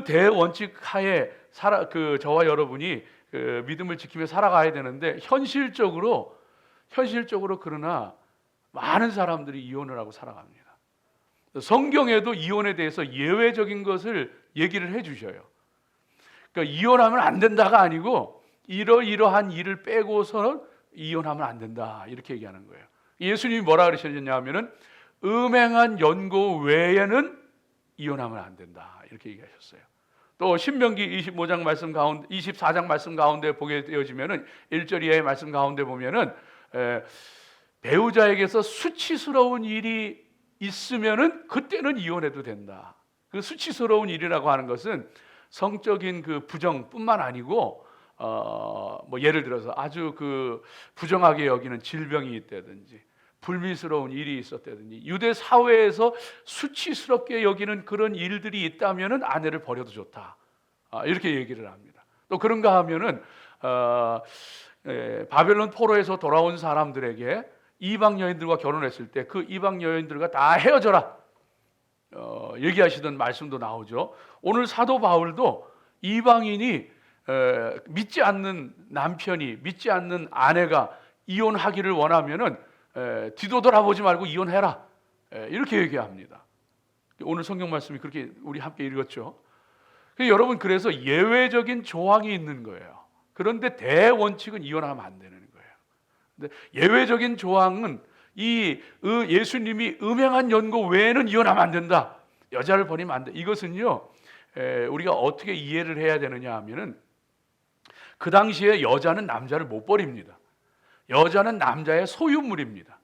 그 대원칙 하에 저와 여러분이 믿음을 지키며 살아가야 되는데 현실적으로 그러나 많은 사람들이 이혼을 하고 살아갑니다. 성경에도 이혼에 대해서 예외적인 것을 얘기를 해주셔요. 그러니까 이혼하면 안 된다가 아니고 이러이러한 일을 빼고서는 이혼하면 안 된다 이렇게 얘기하는 거예요. 예수님이 뭐라 그러셨냐면은 음행한 연고 외에는 이혼하면 안 된다 이렇게 얘기하셨어요. 또 신명기 25장 말씀 가운데 24장 말씀 가운데 보게 되어지면은 1절 이하의 말씀 가운데 보면은 배우자에게서 수치스러운 일이 있으면은 그때는 이혼해도 된다. 그 수치스러운 일이라고 하는 것은 성적인 그 부정뿐만 아니고 뭐 예를 들어서 아주 그 부정하게 여기는 질병이 있다든지 불미스러운 일이 있었다든지 유대 사회에서 수치스럽게 여기는 그런 일들이 있다면은 아내를 버려도 좋다. 이렇게 얘기를 합니다. 또 그런가 하면은 바벨론 포로에서 돌아온 사람들에게 이방 여인들과 결혼했을 때 그 이방 여인들과 다 헤어져라 얘기하시던 말씀도 나오죠. 오늘 사도 바울도 이방인이 믿지 않는 남편이 믿지 않는 아내가 이혼하기를 원하면은 뒤도돌아보지 말고 이혼해라 이렇게 얘기합니다. 오늘 성경 말씀이 그렇게 우리 함께 읽었죠. 여러분 그래서 예외적인 조항이 있는 거예요. 그런데 대원칙은 이혼하면 안 되는 거예요. 근데 예외적인 조항은 이 예수님이 음행한 연고 외에는 이혼하면 안 된다. 여자를 버리면 안 돼. 이것은요 우리가 어떻게 이해를 해야 되느냐 하면은 그 당시에 여자는 남자를 못 버립니다. 여자는 남자의 소유물입니다.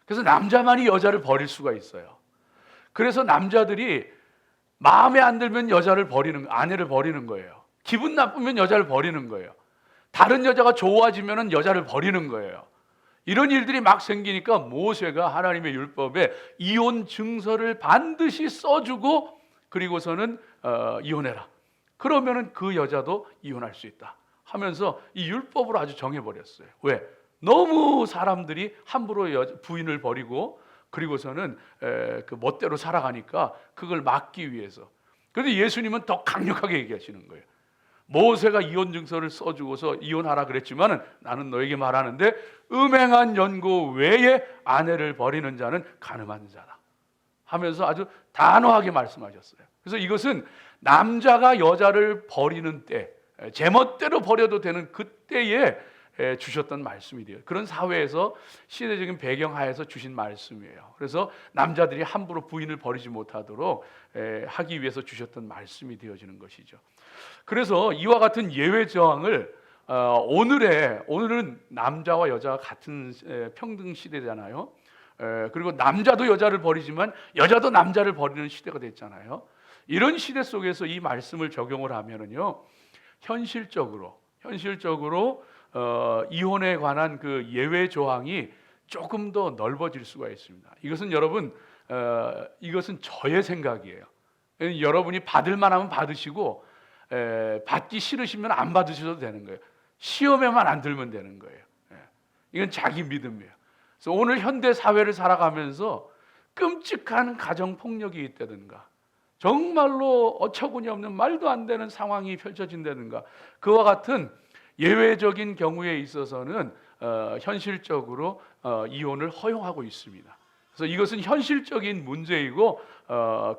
그래서 남자만이 여자를 버릴 수가 있어요. 그래서 남자들이 마음에 안 들면 아내를 버리는 거예요. 기분 나쁘면 여자를 버리는 거예요. 다른 여자가 좋아지면 여자를 버리는 거예요. 이런 일들이 막 생기니까 모세가 하나님의 율법에 이혼 증서를 반드시 써주고 그리고서는 이혼해라. 그러면은 그 여자도 이혼할 수 있다 하면서 이 율법으로 아주 정해버렸어요. 왜? 너무 사람들이 함부로 부인을 버리고 그리고서는 그 멋대로 살아가니까 그걸 막기 위해서. 그런데 예수님은 더 강력하게 얘기하시는 거예요. 모세가 이혼 증서를 써주고서 이혼하라 그랬지만은 나는 너에게 말하는데 음행한 연고 외에 아내를 버리는 자는 간음한 자다 하면서 아주 단호하게 말씀하셨어요. 그래서 이것은 남자가 여자를 버리는 때 제멋대로 버려도 되는 그때에 주셨던 말씀이 돼요. 그런 사회에서 시대적인 배경 하에서 주신 말씀이에요. 그래서 남자들이 함부로 부인을 버리지 못하도록 하기 위해서 주셨던 말씀이 되어지는 것이죠. 그래서 이와 같은 예외 조항을 오늘은 남자와 여자가 같은 평등 시대잖아요. 그리고 남자도 여자를 버리지만 여자도 남자를 버리는 시대가 됐잖아요. 이런 시대 속에서 이 말씀을 적용을 하면은요, 현실적으로 이혼에 관한 그 예외 조항이 조금 더 넓어질 수가 있습니다. 이것은 여러분, 이것은 저의 생각이에요. 여러분이 받을 만하면 받으시고 받기 싫으시면 안 받으셔도 되는 거예요. 시험에만 안 들면 되는 거예요. 이건 자기 믿음이에요. 그래서 오늘 현대 사회를 살아가면서 끔찍한 가정 폭력이 있다든가 정말로 어처구니 없는 말도 안 되는 상황이 펼쳐진다든가 그와 같은 예외적인 경우에 있어서는 현실적으로 이혼을 허용하고 있습니다. 그래서 이것은 현실적인 문제이고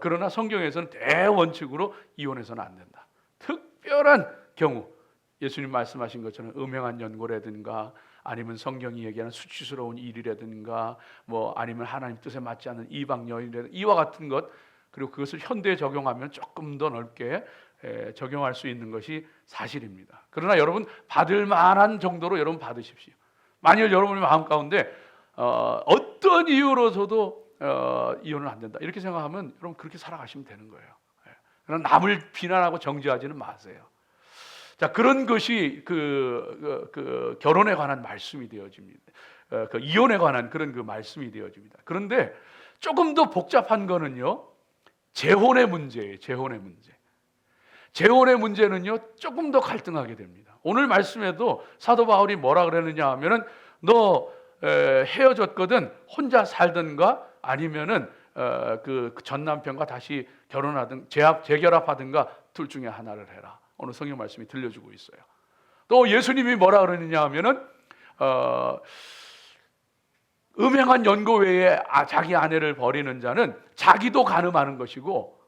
그러나 성경에서는 대원칙으로 이혼해서는 안 된다. 특별한 경우 예수님 말씀하신 것처럼 음행한 연고라든가 아니면 성경이 얘기하는 수치스러운 일이라든가 뭐 아니면 하나님 뜻에 맞지 않는 이방 여인이라든가 이와 같은 것 그리고 그것을 현대에 적용하면 조금 더 넓게 적용할 수 있는 것이 사실입니다. 그러나 여러분 받을 만한 정도로 여러분 받으십시오. 만일 여러분의 마음 가운데 어떤 이유로서도 이혼은 안 된다 이렇게 생각하면 여러분 그렇게 살아가시면 되는 거예요. 그러나 남을 비난하고 정죄하지는 마세요. 자, 그런 것이 그 결혼에 관한 말씀이 되어집니다. 그 이혼에 관한 그런 그 말씀이 되어집니다. 그런데 조금 더 복잡한 거는요, 재혼의 문제예요. 재혼의 문제. 재혼의 문제는요 조금 더 갈등하게 됩니다. 오늘 말씀에도 사도 바울이 뭐라 그러느냐 하면은 너 헤어졌거든 혼자 살든가 아니면은 그 전 남편과 다시 결혼하든 재결합하든가 둘 중에 하나를 해라. 오늘 성경 말씀이 들려주고 있어요. 또 예수님이 뭐라 그러느냐 하면은 음행한 연고 외에 자기 아내를 버리는 자는 자기도 간음하는 것이고,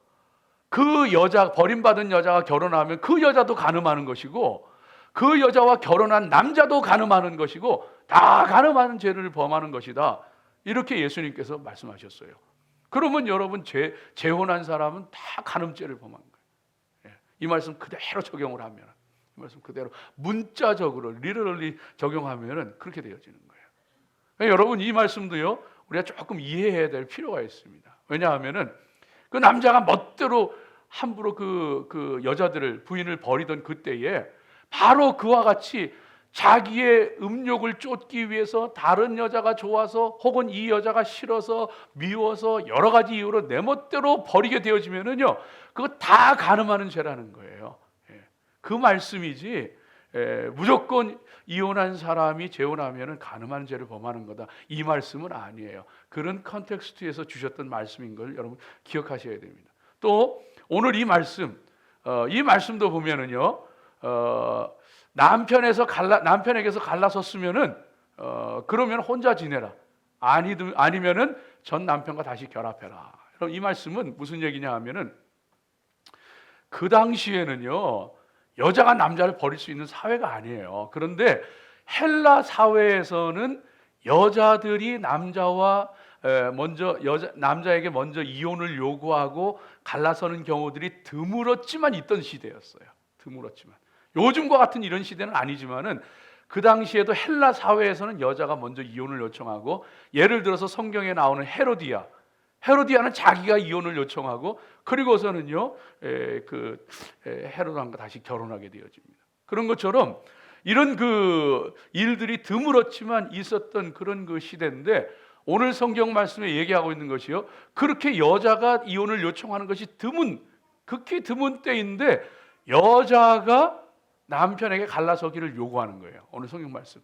그 여자, 버림받은 여자가 결혼하면 그 여자도 간음하는 것이고, 그 여자와 결혼한 남자도 간음하는 것이고, 다 간음하는 죄를 범하는 것이다. 이렇게 예수님께서 말씀하셨어요. 그러면 여러분, 재혼한 사람은 다 간음죄를 범한 거예요. 이 말씀 그대로 적용을 하면, 이 말씀 그대로 문자적으로 리얼리 적용하면은 그렇게 되어지는 거예요. 그러니까 여러분, 이 말씀도요, 우리가 조금 이해해야 될 필요가 있습니다. 왜냐하면은 그 남자가 멋대로 함부로 그 여자들을, 부인을 버리던 그때에 바로 그와 같이 자기의 음욕을 쫓기 위해서 다른 여자가 좋아서 혹은 이 여자가 싫어서 미워서 여러 가지 이유로 내 멋대로 버리게 되어지면은요, 그거 다 간음하는 죄라는 거예요. 그 말씀이지 무조건 이혼한 사람이 재혼하면은 간음하는 죄를 범하는 거다, 이 말씀은 아니에요. 그런 컨텍스트에서 주셨던 말씀인 걸 여러분 기억하셔야 됩니다. 또 오늘 이 말씀도 보면은요, 남편에게서 갈라섰으면은 그러면 혼자 지내라. 아니면은 전 남편과 다시 결합해라. 그럼 이 말씀은 무슨 얘기냐 하면은, 그 당시에는요, 여자가 남자를 버릴 수 있는 사회가 아니에요. 그런데 헬라 사회에서는 여자들이 남자에게 먼저 이혼을 요구하고 갈라서는 경우들이 드물었지만 있던 시대였어요. 드물었지만. 요즘과 같은 이런 시대는 아니지만은 그 당시에도 헬라 사회에서는 여자가 먼저 이혼을 요청하고, 예를 들어서 성경에 나오는 헤로디아는 자기가 이혼을 요청하고, 그리고서는요, 헤롯 왕과 다시 결혼하게 되어집니다. 그런 것처럼 이런 그 일들이 드물었지만 있었던 그런 그 시대인데, 오늘 성경 말씀에 얘기하고 있는 것이요, 그렇게 여자가 이혼을 요청하는 것이 극히 드문 때인데 여자가 남편에게 갈라서기를 요구하는 거예요. 오늘 성경 말씀.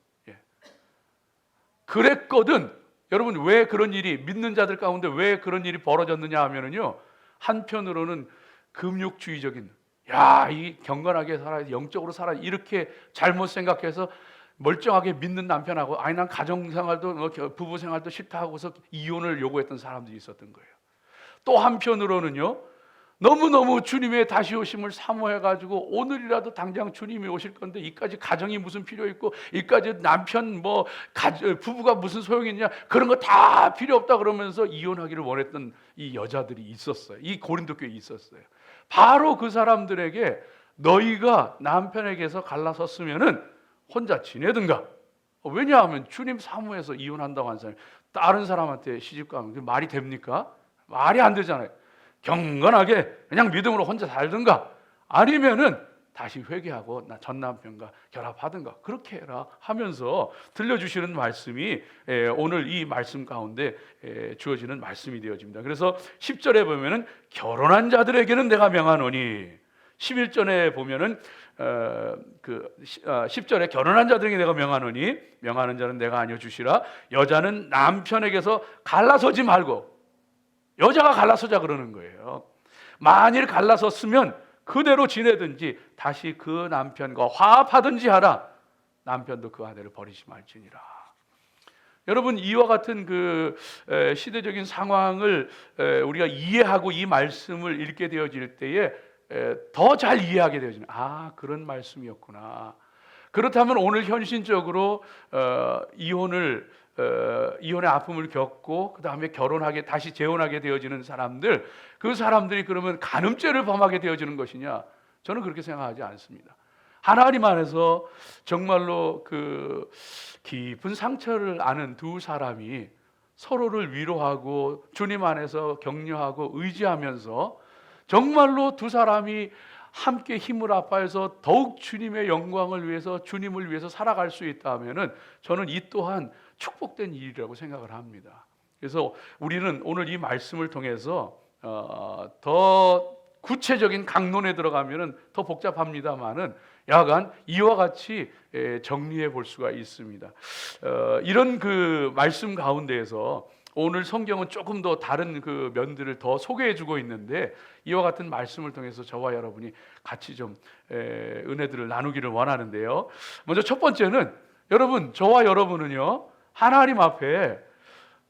그랬거든. 여러분, 왜 그런 일이, 믿는 자들 가운데 왜 그런 일이 벌어졌느냐 하면은요, 한편으로는 금욕주의적인, 이 경건하게 살아야, 영적으로 살아야, 이렇게 잘못 생각해서 멀쩡하게 믿는 남편하고, 난 가정생활도 부부생활도 싫다 하고서 이혼을 요구했던 사람들이 있었던 거예요. 또 한편으로는요, 너무너무 주님의 다시 오심을 사모해가지고 오늘이라도 당장 주님이 오실 건데 이까지 가정이 무슨 필요 있고, 이까지 남편 부부가 무슨 소용이 있냐, 그런 거 다 필요 없다 그러면서 이혼하기를 원했던 이 여자들이 있었어요. 이 고린도 교회에 있었어요. 바로 그 사람들에게 너희가 남편에게서 갈라섰으면은 혼자 지내든가. 왜냐하면 주님 사모해서 이혼한다고 한 사람이 다른 사람한테 시집가면 그게 말이 됩니까? 말이 안 되잖아요. 경건하게 그냥 믿음으로 혼자 살든가, 아니면은 다시 회개하고 전 남편과 결합하든가, 그렇게 해라 하면서 들려주시는 말씀이 오늘 이 말씀 가운데 주어지는 말씀이 되어집니다. 그래서 10절에 보면은 결혼한 자들에게는 내가 명하노니, 11절에 보면은 10절에 결혼한 자들에게 내가 명하노니, 명하는 자는 내가 아니여 주시라. 여자는 남편에게서 갈라서지 말고, 여자가 갈라서자 그러는 거예요. 만일 갈라섰으면 그대로 지내든지 다시 그 남편과 화합하든지 하라. 남편도 그 아내를 버리지 말지니라. 여러분, 이와 같은 그 시대적인 상황을 우리가 이해하고 이 말씀을 읽게 되어질 때에 더 잘 이해하게 되어지는, 그런 말씀이었구나. 그렇다면 오늘 현실적으로 이혼의 아픔을 겪고 그 다음에 다시 재혼하게 되어지는 사람들, 그 사람들이 그러면 간음죄를 범하게 되어지는 것이냐? 저는 그렇게 생각하지 않습니다. 하나님 안에서 정말로 그 깊은 상처를 아는 두 사람이 서로를 위로하고 주님 안에서 격려하고 의지하면서 정말로 두 사람이 함께 힘을 합하여서 더욱 주님의 영광을 위해서, 주님을 위해서 살아갈 수 있다면은 저는 이 또한 축복된 일이라고 생각을 합니다. 그래서 우리는 오늘 이 말씀을 통해서 더 구체적인 강론에 들어가면은 더 복잡합니다만은 약간 이와 같이 정리해 볼 수가 있습니다. 이런 그 말씀 가운데에서 오늘 성경은 조금 더 다른 그 면들을 더 소개해주고 있는데 이와 같은 말씀을 통해서 저와 여러분이 같이 좀 은혜들을 나누기를 원하는데요. 먼저 첫 번째는 여러분, 저와 여러분은요 하나님 앞에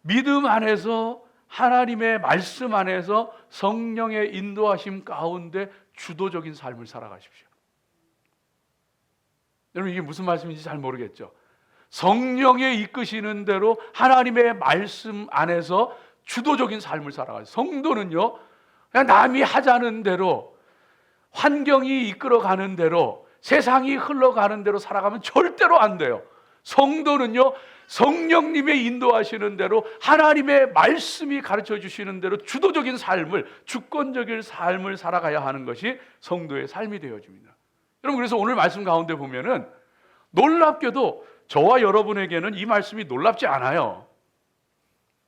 믿음 안에서 하나님의 말씀 안에서 성령의 인도하심 가운데 주도적인 삶을 살아가십시오. 여러분, 이게 무슨 말씀인지 잘 모르겠죠? 성령의 이끄시는 대로 하나님의 말씀 안에서 주도적인 삶을 살아가요. 성도는요 그냥 남이 하자는 대로, 환경이 이끌어가는 대로, 세상이 흘러가는 대로 살아가면 절대로 안 돼요. 성도는요 성령님의 인도하시는 대로, 하나님의 말씀이 가르쳐 주시는 대로 주도적인 삶을, 주권적인 삶을 살아가야 하는 것이 성도의 삶이 되어집니다. 여러분, 그래서 오늘 말씀 가운데 보면은 놀랍게도 저와 여러분에게는 이 말씀이 놀랍지 않아요.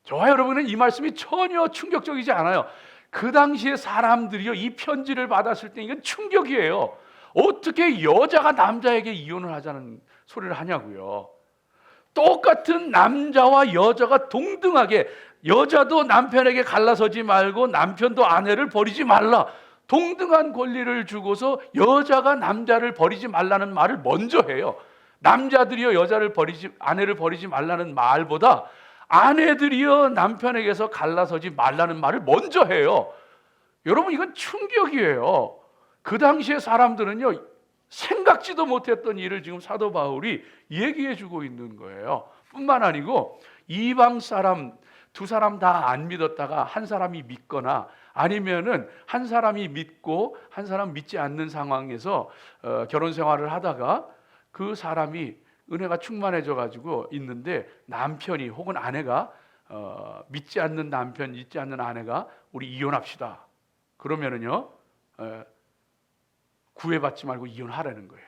저와 여러분은 이 말씀이 전혀 충격적이지 않아요. 그 당시에 사람들이요 이 편지를 받았을 때 이건 충격이에요. 어떻게 여자가 남자에게 이혼을 하자는 소리를 하냐고요. 똑같은 남자와 여자가 동등하게, 여자도 남편에게 갈라서지 말고 남편도 아내를 버리지 말라, 동등한 권리를 주고서 여자가 남자를 버리지 말라는 말을 먼저 해요. 남자들이요 아내를 버리지 말라는 말보다 아내들이요 남편에게서 갈라서지 말라는 말을 먼저 해요. 여러분, 이건 충격이에요. 그 당시에 사람들은요 생각지도 못했던 일을 지금 사도 바울이 얘기해 주고 있는 거예요. 뿐만 아니고 이방 사람 두 사람 다 안 믿었다가 한 사람이 믿거나, 아니면은 한 사람이 믿고 한 사람 믿지 않는 상황에서 결혼 생활을 하다가 그 사람이 은혜가 충만해져 가지고 있는데 남편이 혹은 아내가 믿지 않는 남편, 믿지 않는 아내가 우리 이혼합시다 그러면은요 구애받지 말고 이혼하라는 거예요.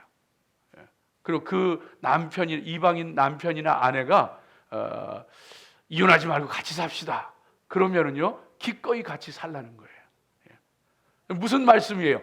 그리고 그 남편이, 이방인 남편이나 아내가 이혼하지 말고 같이 삽시다 그러면은요 기꺼이 같이 살라는 거예요. 무슨 말씀이에요?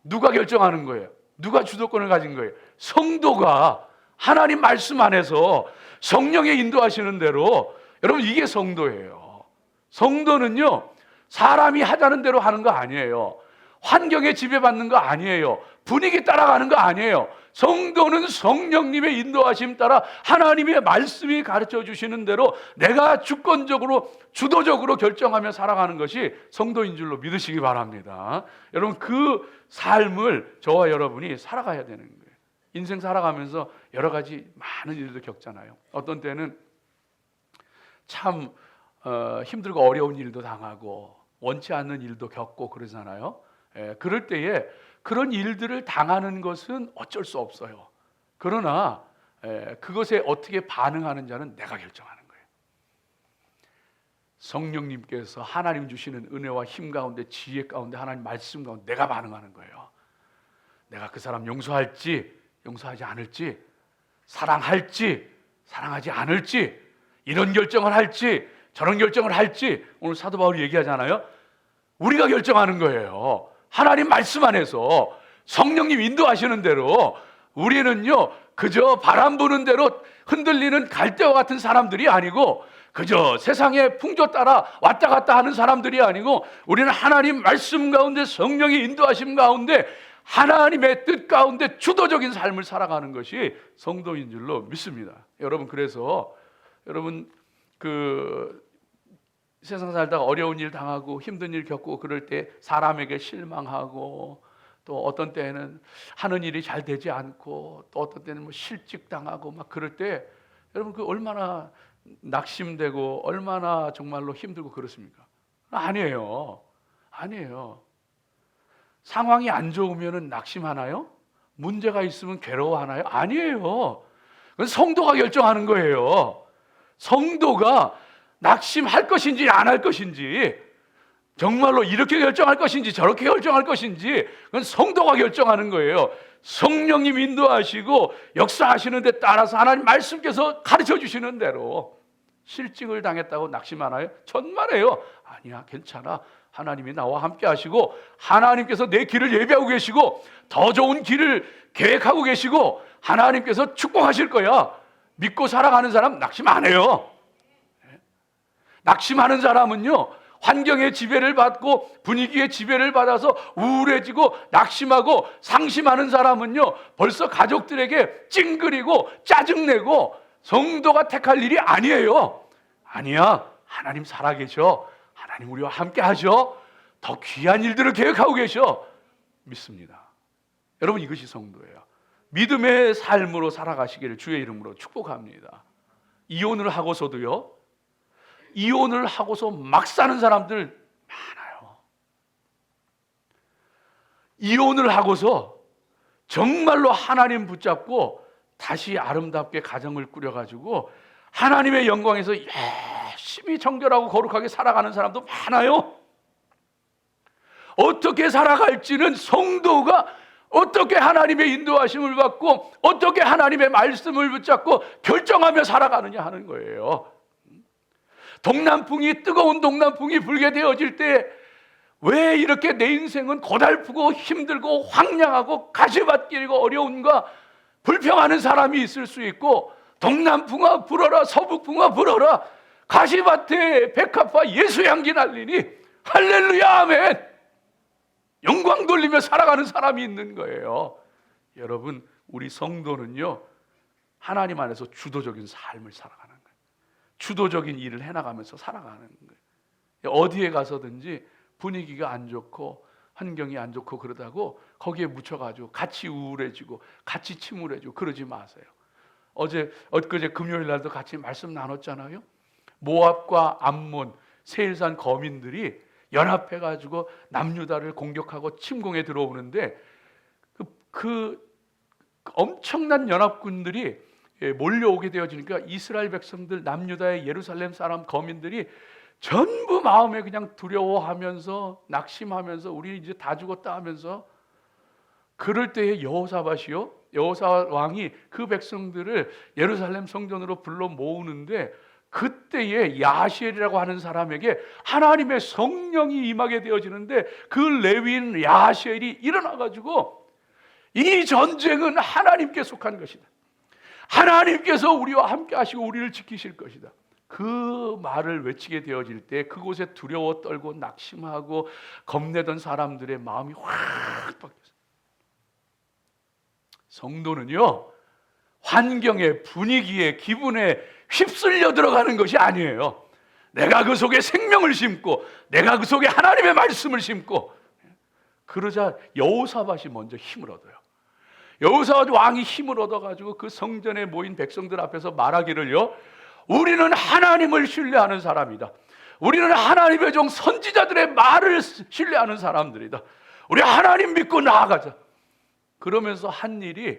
누가 결정하는 거예요? 누가 주도권을 가진 거예요? 성도가 하나님 말씀 안에서 성령의 인도하시는 대로, 여러분 이게 성도예요. 성도는요 사람이 하자는 대로 하는 거 아니에요. 환경에 지배받는 거 아니에요. 분위기 따라가는 거 아니에요. 성도는 성령님의 인도하심 따라 하나님의 말씀이 가르쳐 주시는 대로 내가 주권적으로, 주도적으로 결정하며 살아가는 것이 성도인 줄로 믿으시기 바랍니다. 여러분, 그 삶을 저와 여러분이 살아가야 되는 거예요. 인생 살아가면서 여러 가지 많은 일도 겪잖아요. 어떤 때는 참 힘들고 어려운 일도 당하고 원치 않는 일도 겪고 그러잖아요. 그럴 때에 그런 일들을 당하는 것은 어쩔 수 없어요. 그러나 그것에 어떻게 반응하는 자는 내가 결정하는 거예요. 성령님께서 하나님 주시는 은혜와 힘 가운데, 지혜 가운데, 하나님 말씀 가운데 내가 반응하는 거예요. 내가 그 사람 용서할지 용서하지 않을지, 사랑할지 사랑하지 않을지, 이런 결정을 할지 저런 결정을 할지, 오늘 사도 바울이 얘기하잖아요. 우리가 결정하는 거예요. 하나님 말씀 안에서 성령님 인도하시는 대로. 우리는요 그저 바람 부는 대로 흔들리는 갈대와 같은 사람들이 아니고, 그저 세상의 풍조 따라 왔다 갔다 하는 사람들이 아니고, 우리는 하나님 말씀 가운데 성령의 인도하심 가운데 하나님의 뜻 가운데 주도적인 삶을 살아가는 것이 성도인 줄로 믿습니다. 여러분, 그래서 여러분 그 세상 살다가 어려운 일 당하고 힘든 일 겪고 그럴 때 사람에게 실망하고, 또 어떤 때는 하는 일이 잘 되지 않고, 또 어떤 때는 뭐 실직 당하고 막 그럴 때 여러분 그 얼마나 낙심되고 얼마나 정말로 힘들고 그렇습니까? 아니에요. 상황이 안 좋으면 낙심하나요? 문제가 있으면 괴로워하나요? 아니에요. 그건 성도가 결정하는 거예요. 성도가 낙심할 것인지 안 할 것인지, 정말로 이렇게 결정할 것인지 저렇게 결정할 것인지, 그건 성도가 결정하는 거예요. 성령님 인도하시고 역사하시는 데 따라서 하나님 말씀께서 가르쳐 주시는 대로. 실직을 당했다고 낙심하나요? 천만에요. 아니야, 괜찮아. 하나님이 나와 함께 하시고 하나님께서 내 길을 예비하고 계시고 더 좋은 길을 계획하고 계시고 하나님께서 축복하실 거야. 믿고 살아가는 사람 낙심 안 해요. 낙심하는 사람은요, 환경의 지배를 받고 분위기의 지배를 받아서 우울해지고 낙심하고 상심하는 사람은요, 벌써 가족들에게 찡그리고 짜증내고 성도가 택할 일이 아니에요. 아니야, 하나님 살아계셔. 하나님 우리와 함께 하셔. 더 귀한 일들을 계획하고 계셔. 믿습니다. 여러분, 이것이 성도예요. 믿음의 삶으로 살아가시기를 주의 이름으로 축복합니다. 이혼을 하고서도요, 이혼을 하고서 막 사는 사람들 많아요. 이혼을 하고서 정말로 하나님 붙잡고 다시 아름답게 가정을 꾸려가지고 하나님의 영광에서 열심히 정결하고 거룩하게 살아가는 사람도 많아요. 어떻게 살아갈지는 성도가 어떻게 하나님의 인도하심을 받고 어떻게 하나님의 말씀을 붙잡고 결정하며 살아가느냐 하는 거예요. 동남풍이, 뜨거운 동남풍이 불게 되어질 때 왜 이렇게 내 인생은 고달프고 힘들고 황량하고 가시밭길이고 어려운가 불평하는 사람이 있을 수 있고, 동남풍아 불어라, 서북풍아 불어라, 가시밭에 백합화 예수 향기 날리니 할렐루야 아멘, 영광 돌리며 살아가는 사람이 있는 거예요. 여러분, 우리 성도는요, 하나님 안에서 주도적인 삶을 살아가는 거예요. 주도적인 일을 해나가면서 살아가는 거예요. 어디에 가서든지 분위기가 안 좋고 환경이 안 좋고 그러다고 거기에 묻혀가지고 같이 우울해지고 같이 침울해지고 그러지 마세요. 엊그제 금요일 날도 같이 말씀 나눴잖아요. 모압과 암몬, 세일산 거민들이 연합해가지고 남유다를 공격하고 침공에 들어오는데 그 엄청난 연합군들이 몰려오게 되어지니까 이스라엘 백성들, 남유다의 예루살렘 사람 거민들이 전부 마음에 그냥 두려워하면서 낙심하면서 우리 이제 다 죽었다 하면서, 그럴 때에 여호사밧이요, 여호사 왕이 그 백성들을 예루살렘 성전으로 불러 모으는데, 그때에 야시엘이라고 하는 사람에게 하나님의 성령이 임하게 되어지는데, 그 레위인 야시엘이 일어나가지고 이 전쟁은 하나님께 속한 것이다, 하나님께서 우리와 함께 하시고 우리를 지키실 것이다, 그 말을 외치게 되어질 때 그곳에 두려워 떨고 낙심하고 겁내던 사람들의 마음이 확 바뀌었어요. 성도는요, 환경에, 분위기에, 기분에 휩쓸려 들어가는 것이 아니에요. 내가 그 속에 생명을 심고 내가 그 속에 하나님의 말씀을 심고, 그러자 여호사밧이 먼저 힘을 얻어요. 여호사밧 왕이 힘을 얻어가지고 그 성전에 모인 백성들 앞에서 말하기를요, 우리는 하나님을 신뢰하는 사람이다. 우리는 하나님의 종 선지자들의 말을 신뢰하는 사람들이다. 우리 하나님 믿고 나아가자. 그러면서 한 일이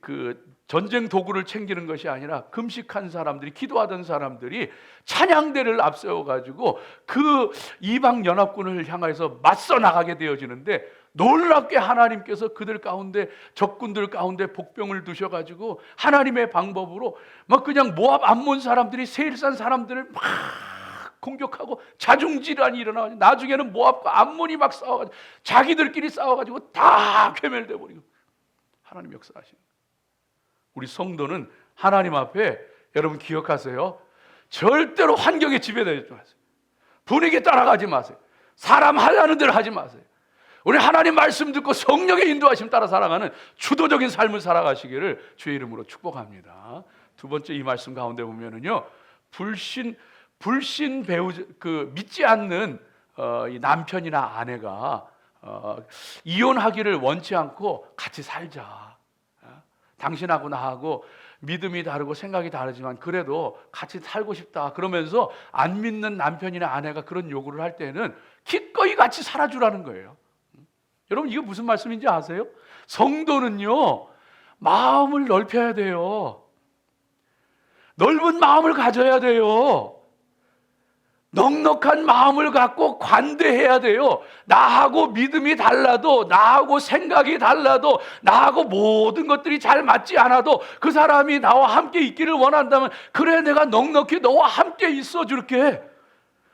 그 전쟁 도구를 챙기는 것이 아니라 금식한 사람들이, 기도하던 사람들이 찬양대를 앞세워 가지고 그 이방 연합군을 향해서 맞서 나가게 되어지는데, 놀랍게 하나님께서 그들 가운데, 적군들 가운데 복병을 두셔 가지고 하나님의 방법으로 막 그냥 모압 암몬 사람들이 세일산 사람들을 막 공격하고 자중질환이 일어나고, 나중에는 모압과 암몬이 막 싸워가지고 자기들끼리 싸워가지고 다 괴멸돼 버리고, 하나님 역사하시는. 우리 성도는 하나님 앞에, 여러분 기억하세요, 절대로 환경에 지배되지 마세요. 분위기에 따라가지 마세요. 사람 하려는 대로 하지 마세요. 우리 하나님 말씀 듣고 성령의 인도하심 따라 살아가는 주도적인 삶을 살아가시기를 주의 이름으로 축복합니다. 두 번째, 이 말씀 가운데 보면은요, 불신 배우자, 그 믿지 않는 이 남편이나 아내가 이혼하기를 원치 않고 같이 살자. 당신하고 나하고 믿음이 다르고 생각이 다르지만 그래도 같이 살고 싶다, 그러면서 안 믿는 남편이나 아내가 그런 요구를 할 때는 기꺼이 같이 살아주라는 거예요. 여러분, 이거 무슨 말씀인지 아세요? 성도는요, 마음을 넓혀야 돼요. 넓은 마음을 가져야 돼요. 넉넉한 마음을 갖고 관대해야 돼요. 나하고 믿음이 달라도, 나하고 생각이 달라도, 나하고 모든 것들이 잘 맞지 않아도 그 사람이 나와 함께 있기를 원한다면, 그래, 내가 넉넉히 너와 함께 있어 줄게.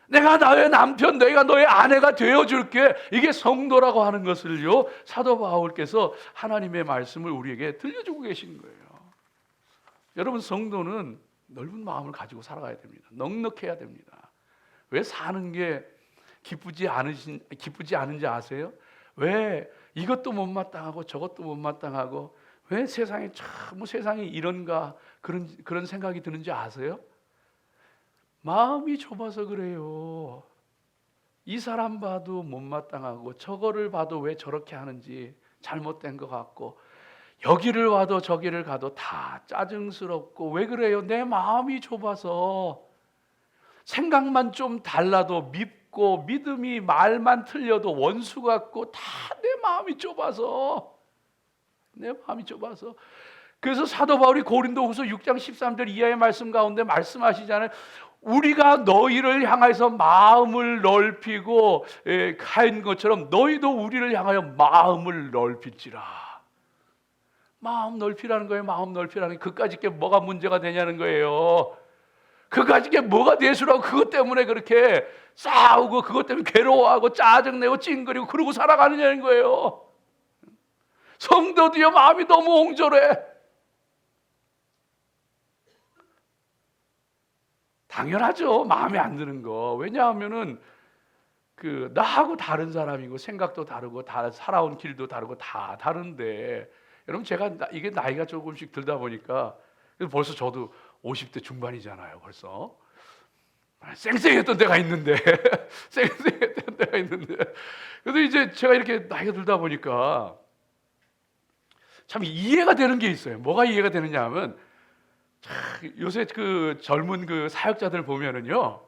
내가 나의 남편, 내가 너의 아내가 되어줄게. 이게 성도라고 하는 것을요, 사도 바울께서 하나님의 말씀을 우리에게 들려주고 계신 거예요. 여러분, 성도는 넓은 마음을 가지고 살아가야 됩니다. 넉넉해야 됩니다. 왜 사는 게 기쁘지 않은지 아세요? 왜 이것도 못마땅하고 저것도 못마땅하고 왜 세상에 참 세상이 이런가 그런 생각이 드는지 아세요? 마음이 좁아서 그래요. 이 사람 봐도 못마땅하고 저거를 봐도 왜 저렇게 하는지 잘못된 것 같고 여기를 와도 저기를 가도 다 짜증스럽고 왜 그래요? 내 마음이 좁아서 생각만 좀 달라도 밉고 믿음이 말만 틀려도 원수 같고 다 내 마음이 좁아서 그래서 사도 바울이 고린도후서 6장 13절 이하의 말씀 가운데 말씀하시잖아요. 우리가 너희를 향해서 마음을 넓히고 한 것처럼 너희도 우리를 향하여 마음을 넓힐지라. 마음 넓히라는 거예요. 마음 넓히라는 게 그까짓 게 뭐가 문제가 되냐는 거예요. 그까짓 게 뭐가 대수라고 그것 때문에 그렇게 싸우고 그것 때문에 괴로워하고 짜증내고 찡그리고 그러고 살아가느냐는 거예요. 성도도요 마음이 너무 옹졸해. 당연하죠. 마음에 안 드는 거. 왜냐하면은 나하고 다른 사람이고 생각도 다르고 다 살아온 길도 다르고 다 다른데 여러분 제가 이게 나이가 조금씩 들다 보니까 벌써 저도 50대 중반이잖아요. 벌써 쌩쌩했던 때가 있는데 쌩쌩했던 때가 있는데 그래도 이제 제가 이렇게 나이가 들다 보니까 참 이해가 되는 게 있어요. 뭐가 이해가 되느냐 하면 요새 젊은 사역자들 보면은요,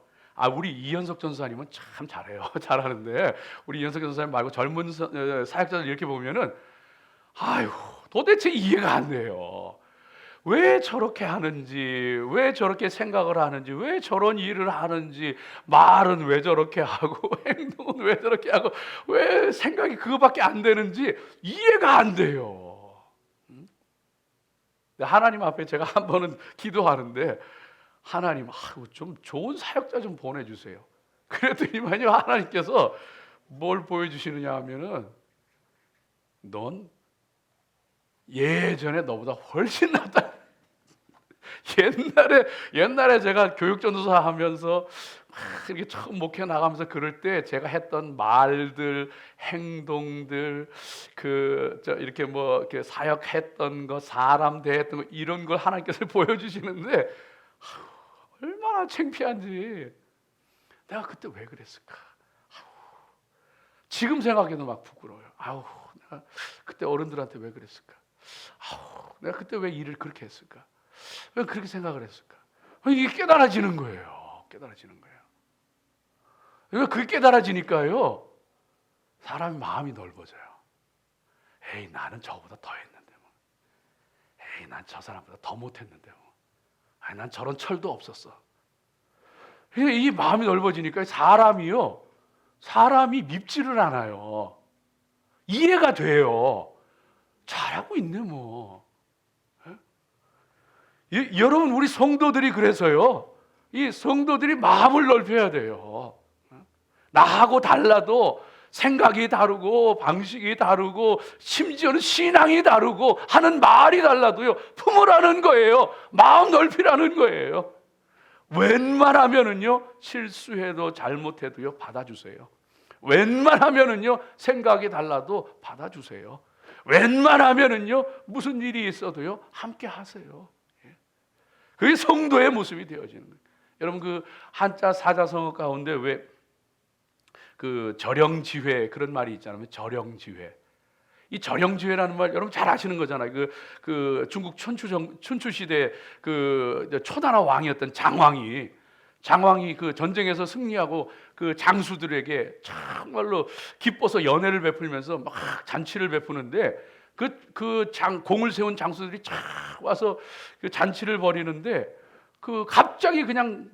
우리 이현석 전사님은 참 잘해요. 잘하는데 우리 이현석 전사님 말고 젊은 사역자들 이렇게 보면은 아유 도대체 이해가 안 돼요. 왜 저렇게 하는지, 왜 저렇게 생각을 하는지, 왜 저런 일을 하는지, 말은 왜 저렇게 하고 행동은 왜 저렇게 하고 왜 생각이 그거밖에 안 되는지 이해가 안 돼요. 하나님 앞에 제가 한 번은 기도하는데 하나님 좀 좋은 사역자 좀 보내주세요. 그랬더니만요 하나님께서 뭘 보여주시느냐 하면은 넌 예전에 너보다 훨씬 낫다. 옛날에 제가 교육전도사 하면서 이렇게 처음 목회 나가면서 그럴 때 제가 했던 말들, 행동들, 이렇게 이렇게 사역했던 거, 사람 대했던 거 이런 걸 하나님께서 보여주시는데 얼마나 창피한지. 내가 그때 왜 그랬을까? 지금 생각해도 막 부끄러워요. 내가 그때 어른들한테 왜 그랬을까? 내가 그때 왜 일을 그렇게 했을까? 왜 그렇게 생각을 했을까? 이게 깨달아지는 거예요. 깨달아지는 거예요. 그게 깨달아지니까요, 사람이 마음이 넓어져요. 에이, 나는 저보다 더 했는데 뭐. 에이, 난 저 사람보다 더 못했는데 뭐. 아니, 난 저런 철도 없었어. 이 마음이 넓어지니까 사람이 밉지를 않아요. 이해가 돼요. 잘하고 있네 뭐. 여러분 우리 성도들이 그래서요. 이 성도들이 마음을 넓혀야 돼요. 나하고 달라도 생각이 다르고 방식이 다르고 심지어는 신앙이 다르고 하는 말이 달라도요. 품으라는 거예요. 마음 넓히라는 거예요. 웬만하면은요. 실수해도 잘못해도요. 받아주세요. 웬만하면은요. 생각이 달라도 받아주세요. 웬만하면은요. 무슨 일이 있어도요. 함께 하세요. 그게 성도의 모습이 되어지는 거예요. 여러분 한자 사자성어 가운데 왜 절영지회 그런 말이 있잖아요. 절영지회. 이 절영지회라는 말 여러분 잘 아시는 거잖아요. 중국 춘추 시대 초나라 왕이었던 장왕이 전쟁에서 승리하고 장수들에게 정말로 기뻐서 연회를 베풀면서 막 잔치를 베푸는데 공을 세운 장수들이 쫙 와서 잔치를 벌이는데 갑자기 그냥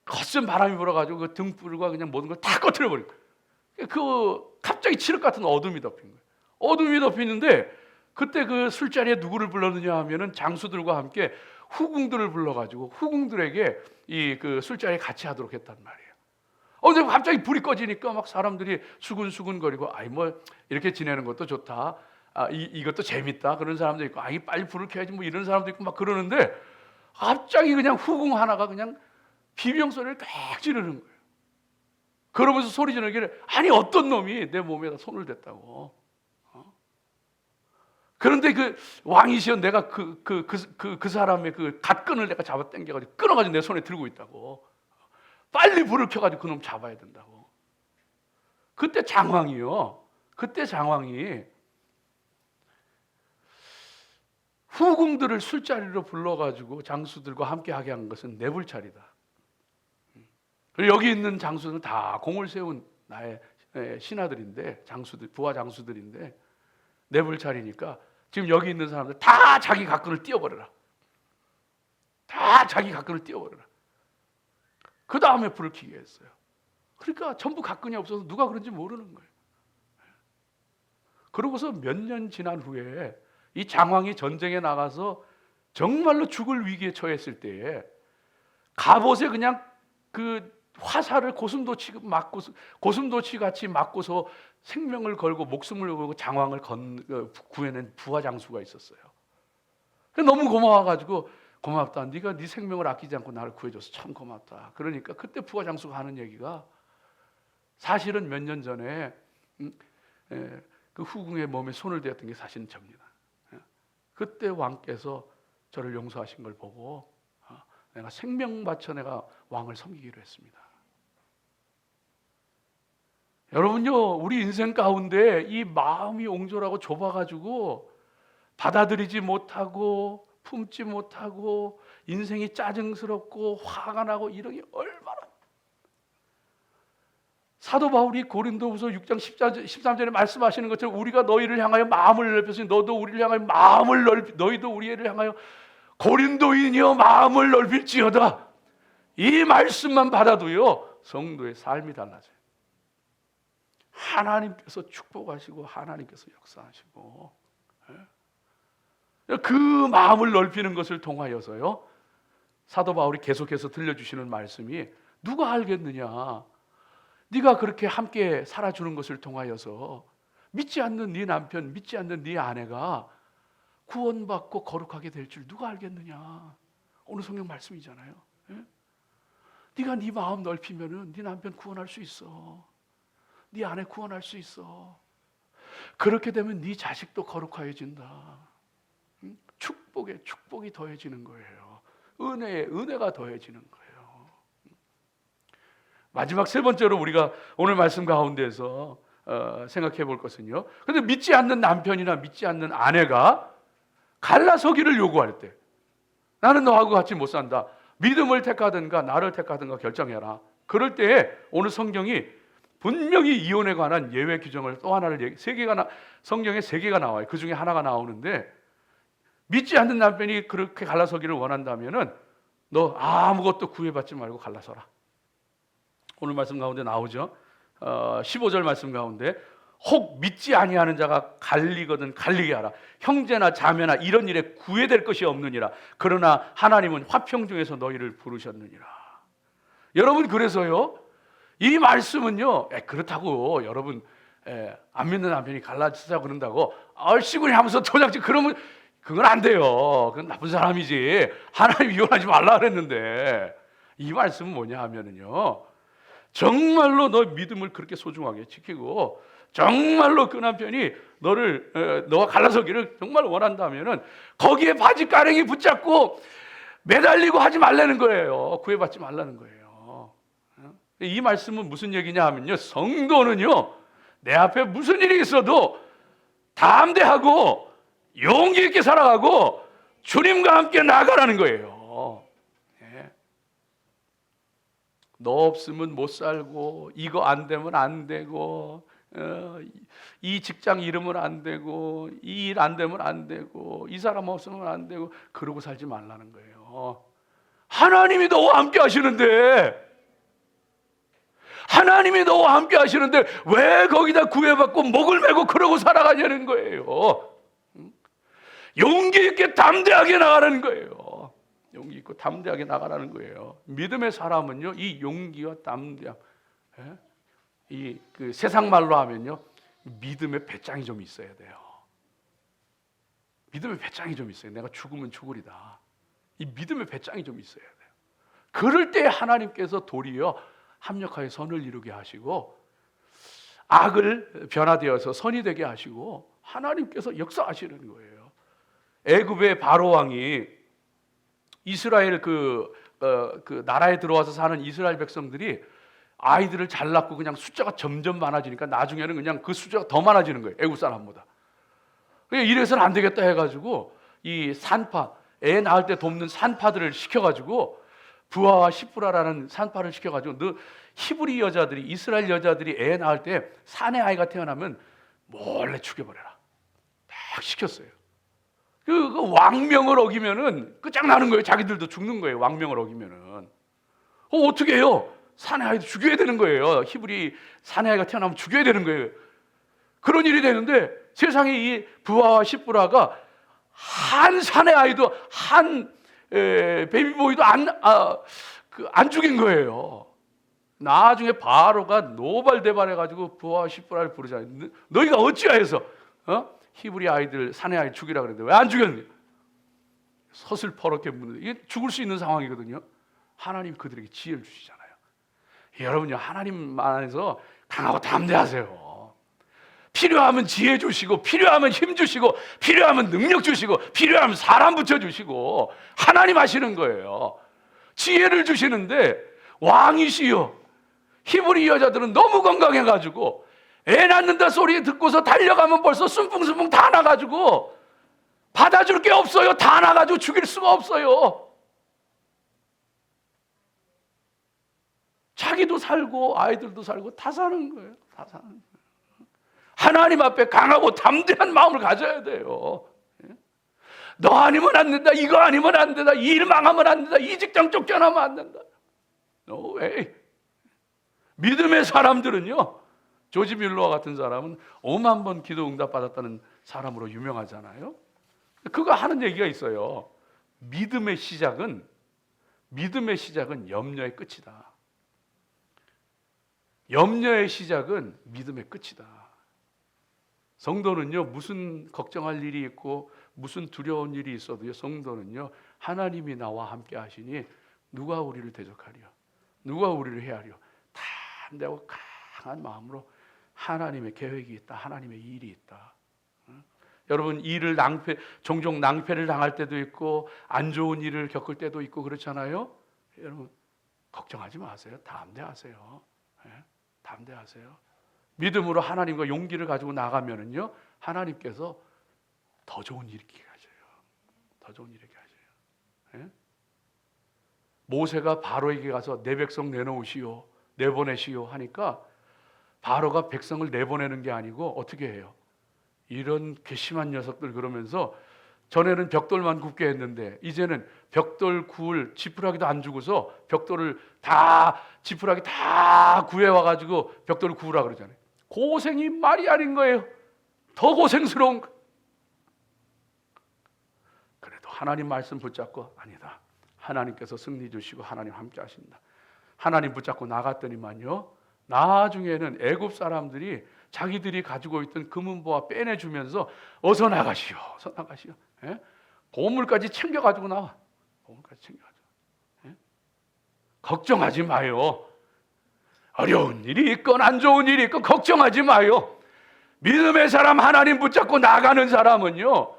거센 바람이 불어가지고 등불과 그냥 모든 걸 다 꺼트려 버린 거예요. 갑자기 칠흑 같은 어둠이 덮인 거예요. 어둠이 덮이는데 그때 술자리에 누구를 불렀느냐 하면은 장수들과 함께 후궁들을 불러가지고 후궁들에게 술자리에 같이 하도록 했단 말이에요. 근데 갑자기 불이 꺼지니까 막 사람들이 수근수근거리고 이렇게 지내는 것도 좋다. 이것도 재밌다. 그런 사람도 있고 빨리 불을 켜야지 이런 사람도 있고 막 그러는데 갑자기 그냥 후궁 하나가 그냥 비명 소리를 막 지르는 거예요. 그러면서 소리 지르길래 아니 어떤 놈이 내 몸에다 손을 댔다고. 그런데 그 왕이시여 내가 그 사람의 그 갓끈을 내가 잡아 당겨가지고 끊어가지고 내 손에 들고 있다고. 빨리 불을 켜가지고 그놈 잡아야 된다고. 그때 장왕이 후궁들을 술자리로 불러가지고 장수들과 함께하게 한 것은 내불자리다. 그리고 여기 있는 장수들은 다 공을 세운 나의 신하들인데, 장수들, 부하 장수들인데 내불자리니까 지금 여기 있는 사람들 다 자기 각근을 띄워버려라. 다 자기 각근을 띄워버려라. 그 다음에 불을 켜게 했어요. 그러니까 전부 각근이 없어서 누가 그런지 모르는 거예요. 그러고서 몇 년 지난 후에 이 장왕이 전쟁에 나가서 정말로 죽을 위기에 처했을 때에 갑옷에 그냥 그 화살을 고슴도치 같이 맞고서 생명을 걸고 목숨을 걸고 장왕을 구해낸 부하 장수가 있었어요. 너무 고마워가지고 고맙다. 네가 네 생명을 아끼지 않고 나를 구해줘서 참 고맙다. 그러니까 그때 부하 장수가 하는 얘기가 사실은 몇 년 전에 그 후궁의 몸에 손을 대었던 게 사실은 접니다. 그때 왕께서 저를 용서하신 걸 보고 내가 생명 바쳐 내가 왕을 섬기기로 했습니다. 여러분요, 우리 인생 가운데 이 마음이 옹졸하고 좁아가지고 받아들이지 못하고 품지 못하고 인생이 짜증스럽고 화가 나고 이런 게 얼마나. 사도 바울이 고린도후서 6장 13절에 말씀하시는 것처럼 우리가 너희를 향하여 마음을 넓혔으니 너도 우리를 향하여 너희도 우리를 향하여 고린도인이여 마음을 넓힐지어다. 이 말씀만 받아도요 성도의 삶이 달라져요. 하나님께서 축복하시고 하나님께서 역사하시고, 그 마음을 넓히는 것을 통하여서요 사도 바울이 계속해서 들려주시는 말씀이 누가 알겠느냐, 네가 그렇게 함께 살아주는 것을 통하여서 믿지 않는 네 남편, 믿지 않는 네 아내가 구원받고 거룩하게 될 줄 누가 알겠느냐. 오늘 성경 말씀이잖아요. 네가 네 마음 넓히면은 네 남편 구원할 수 있어. 네 아내 구원할 수 있어. 그렇게 되면 네 자식도 거룩해진다. 축복에 축복이 더해지는 거예요. 은혜에 은혜가 더해지는 거예요. 마지막 세 번째로 우리가 오늘 말씀 가운데서 생각해 볼 것은요, 근데 믿지 않는 남편이나 믿지 않는 아내가 갈라서기를 요구할 때, 나는 너하고 같이 못 산다, 믿음을 택하든가 나를 택하든가 결정해라. 그럴 때에 오늘 성경이 분명히 이혼에 관한 예외 규정을 또 하나를 성경에 세 개가 나와요. 그 중에 하나가 나오는데, 믿지 않는 남편이 그렇게 갈라서기를 원한다면은 너 아무것도 구애받지 말고 갈라서라. 오늘 말씀 가운데 나오죠. 15절 말씀 가운데 혹 믿지 아니하는 자가 갈리거든 갈리게 하라. 형제나 자매나 이런 일에 구애될 것이 없느니라. 그러나 하나님은 화평 중에서 너희를 부르셨느니라. 여러분, 그래서요 이 말씀은요, 그렇다고 여러분 안 믿는 남편이 갈라지자고 그런다고 얼씨구리 하면서 도장지 그러면 그건 안 돼요. 그건 나쁜 사람이지. 하나님 이혼하지 말라 그랬는데, 이 말씀은 뭐냐 하면은요, 정말로 너 믿음을 그렇게 소중하게 지키고 정말로 그 남편이 너와 갈라서기를 정말 원한다면은 거기에 바지가랑이 붙잡고 매달리고 하지 말라는 거예요. 구애받지 말라는 거예요. 이 말씀은 무슨 얘기냐 하면요, 성도는요 내 앞에 무슨 일이 있어도 담대하고 용기 있게 살아가고 주님과 함께 나아가라는 거예요. 너 없으면 못 살고, 이거 안 되면 안 되고, 이 직장 잃으면 안 되고, 이 일 안 되면 안 되고, 이 사람 없으면 안 되고, 그러고 살지 말라는 거예요. 하나님이 너와 함께 하시는데, 왜 거기다 구애받고 목을 메고 그러고 살아가냐는 거예요. 용기 있게 담대하게 나가라는 거예요. 용기 있고 담대하게 나가라는 거예요. 믿음의 사람은요, 이 용기와 담대함, 그 세상 말로 하면요, 믿음의 배짱이 좀 있어야 돼요. 믿음의 배짱이 좀 있어요. 내가 죽으면 죽으리다. 이 믿음의 배짱이 좀 있어야 돼요. 그럴 때 하나님께서 도리어 합력하여 선을 이루게 하시고 악을 변화되어서 선이 되게 하시고 하나님께서 역사하시는 거예요. 애굽의 바로 왕이 이스라엘 그 나라에 들어와서 사는 이스라엘 백성들이 아이들을 잘 낳고 그냥 숫자가 점점 많아지니까 나중에는 그냥 그 숫자가 더 많아지는 거예요. 애굽 사람보다. 이래서는 안 되겠다 해가지고 이 산파, 애 낳을 때 돕는 산파들을 시켜가지고 부하와 시프라라는 산파를 시켜가지고 너 히브리 여자들이 이스라엘 여자들이 애 낳을 때 사내 아이가 태어나면 몰래 죽여버려라. 딱 시켰어요. 그 왕명을 어기면은 끝장나는 거예요. 자기들도 죽는 거예요. 왕명을 어기면은. 어떻게 해요? 사내 아이도 죽여야 되는 거예요. 히브리 사내 아이가 태어나면 죽여야 되는 거예요. 그런 일이 되는데 세상에 이 부하와 시프라가 한 사내 아이도 한 베이비보이도 안 죽인 거예요. 나중에 바로가 노발대발해가지고 부하와 시프라를 부르잖아요. 너희가 어찌하여서 히브리 아이들 사내 아이 죽이라 그랬는데 왜 안 죽였니? 서슬퍼렇게 묻는 이게 죽을 수 있는 상황이거든요. 하나님 그들에게 지혜를 주시잖아요. 여러분요, 하나님 안에서 강하고 담대하세요. 필요하면 지혜 주시고 필요하면 힘 주시고 필요하면 능력 주시고 필요하면 사람 붙여주시고 하나님 하시는 거예요. 지혜를 주시는데 왕이시여 히브리 여자들은 너무 건강해가지고 애 낳는다 소리 듣고서 달려가면 벌써 순풍순풍 다 나가지고 받아줄 게 없어요. 다 나가지고 죽일 수가 없어요. 자기도 살고 아이들도 살고 다 사는 거예요. 다 사는 거예요. 하나님 앞에 강하고 담대한 마음을 가져야 돼요. 너 아니면 안 된다. 이거 아니면 안 된다. 이 일 망하면 안 된다. 이 직장 쫓겨나면 안 된다. No way. 믿음의 사람들은요, 조지 뮬러와 같은 사람은 5만 번 기도 응답 받았다는 사람으로 유명하잖아요. 그거 하는 얘기가 있어요. 믿음의 시작은 염려의 끝이다. 염려의 시작은 믿음의 끝이다. 성도는요, 무슨 걱정할 일이 있고 무슨 두려운 일이 있어도요, 성도는요, 하나님이 나와 함께 하시니 누가 우리를 대적하리요? 누가 우리를 해하리요? 담대하고 강한 마음으로 하나님의 계획이 있다. 하나님의 일이 있다. 여러분, 일을 종종 낭패를 당할 때도 있고 안 좋은 일을 겪을 때도 있고 그렇잖아요. 여러분, 걱정하지 마세요. 담대하세요. 담대하세요. 믿음으로 하나님과 용기를 가지고 나가면은요, 하나님께서 더 좋은 일 있게 하셔요. 더 좋은 일 있게 하셔요. 모세가 바로에게 가서 내 백성 내놓으시오, 내보내시오 하니까 바로가 백성을 내보내는 게 아니고 어떻게 해요? 이런 괘씸한 녀석들 그러면서 전에는 벽돌만 굽게 했는데 이제는 벽돌 구울 지푸라기도 안 주고서 벽돌을 다 지푸라기 다 구해와가지고 벽돌을 구우라 그러잖아요. 고생이 말이 아닌 거예요. 더 고생스러운 거. 그래도 하나님 말씀 붙잡고 아니다. 하나님께서 승리 주시고 하나님 함께 하신다. 하나님 붙잡고 나갔더니만요, 나중에는 애굽 사람들이 자기들이 가지고 있던 금은보화 빼내주면서 어서 나가시오, 어서 나가시오. 보물까지 챙겨가지고 나와. 보물까지 챙겨가지고. 걱정하지 마요. 어려운 일이 있건 안 좋은 일이 있건 걱정하지 마요. 믿음의 사람, 하나님 붙잡고 나가는 사람은요,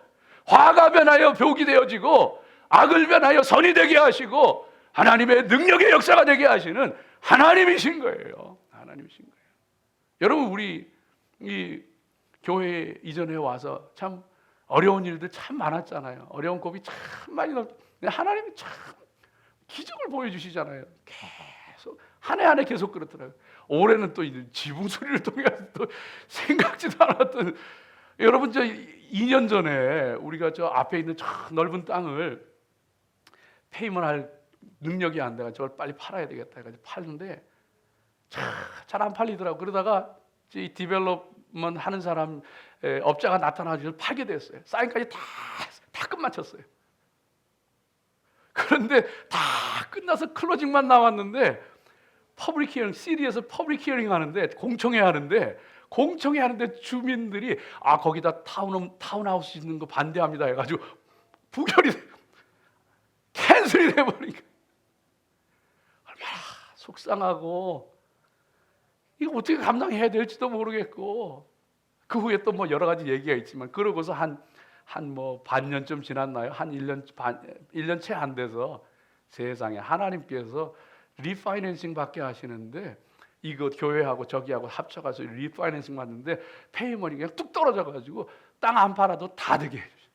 화가 변하여 벽이 되어지고 악을 변하여 선이 되게 하시고 하나님의 능력의 역사가 되게 하시는 하나님이신 거예요. 하나님이신 거예요. 여러분, 우리 이 교회 이전에 와서 참 어려운 일들 참 많았잖아요. 어려운 고비 참 많이 넣었는데 하나님이 참 기적을 보여주시잖아요. 계속 한 해 한 해 계속 그렇더라고요. 올해는 또 지붕 소리를 통해서 또 생각지도 않았던, 여러분, 저 2년 전에 우리가 저 앞에 있는 저 넓은 땅을 페이먼할 능력이 안 돼가 저걸 빨리 팔아야 되겠다 해가지고 팔는데 잘 안 팔리더라고. 그러다가 이 디벨롭먼 하는 사람 업자가 나타나서 팔게 됐어요. 사인까지 다 끝마쳤어요. 그런데 다 끝나서 클로징만 남았는데 퍼블릭 히어링, 시리에서 퍼블릭 히어링 하는데 공청회 하는데 주민들이 거기다 타운하우스 짓는 거 반대합니다 해가지고 부결이 캔슬이 돼버리니까 얼마나 속상하고 이거 어떻게 감당해야 될지도 모르겠고, 그 후에 또 뭐 여러 가지 얘기가 있지만, 그러고서 한 뭐 반년쯤 지났나요? 한 1년 채 안 돼서 세상에 하나님께서 리파이낸싱 받게 하시는데, 이거 교회하고 저기하고 합쳐가서 리파이낸싱 받는데 페이먼이 그냥 뚝 떨어져가지고 땅 안 팔아도 다 되게 해주셔.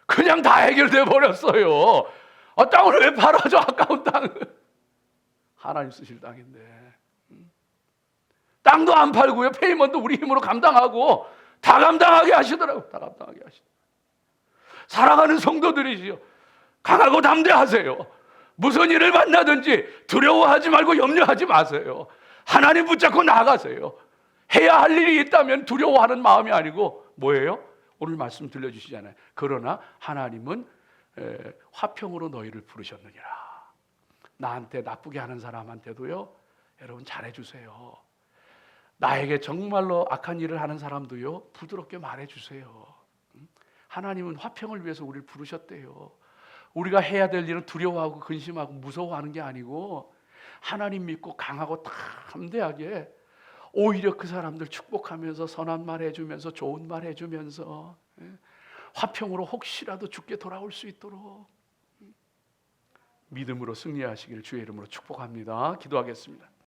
그냥 다 해결돼 버렸어요. 땅을 왜 팔아줘? 아까운 땅을. 하나님 쓰실 땅인데. 땅도 안 팔고요, 페이먼도 우리 힘으로 감당하고 다 감당하게 하시더라고요. 다 감당하게 하시더라고요. 사랑하는 성도들이시여, 강하고 담대하세요. 무슨 일을 만나든지 두려워하지 말고 염려하지 마세요. 하나님 붙잡고 나아가세요. 해야 할 일이 있다면 두려워하는 마음이 아니고 뭐예요? 오늘 말씀 들려주시잖아요. 그러나 하나님은 화평으로 너희를 부르셨느니라. 나한테 나쁘게 하는 사람한테도요, 여러분 잘해주세요. 나에게 정말로 악한 일을 하는 사람도요, 부드럽게 말해주세요. 하나님은 화평을 위해서 우리를 부르셨대요. 우리가 해야 될 일은 두려워하고 근심하고 무서워하는 게 아니고, 하나님 믿고 강하고 담대하게 오히려 그 사람들 축복하면서 선한 말 해주면서 좋은 말 해주면서 화평으로 혹시라도 죽게 돌아올 수 있도록 믿음으로 승리하시기를 주의 이름으로 축복합니다. 기도하겠습니다.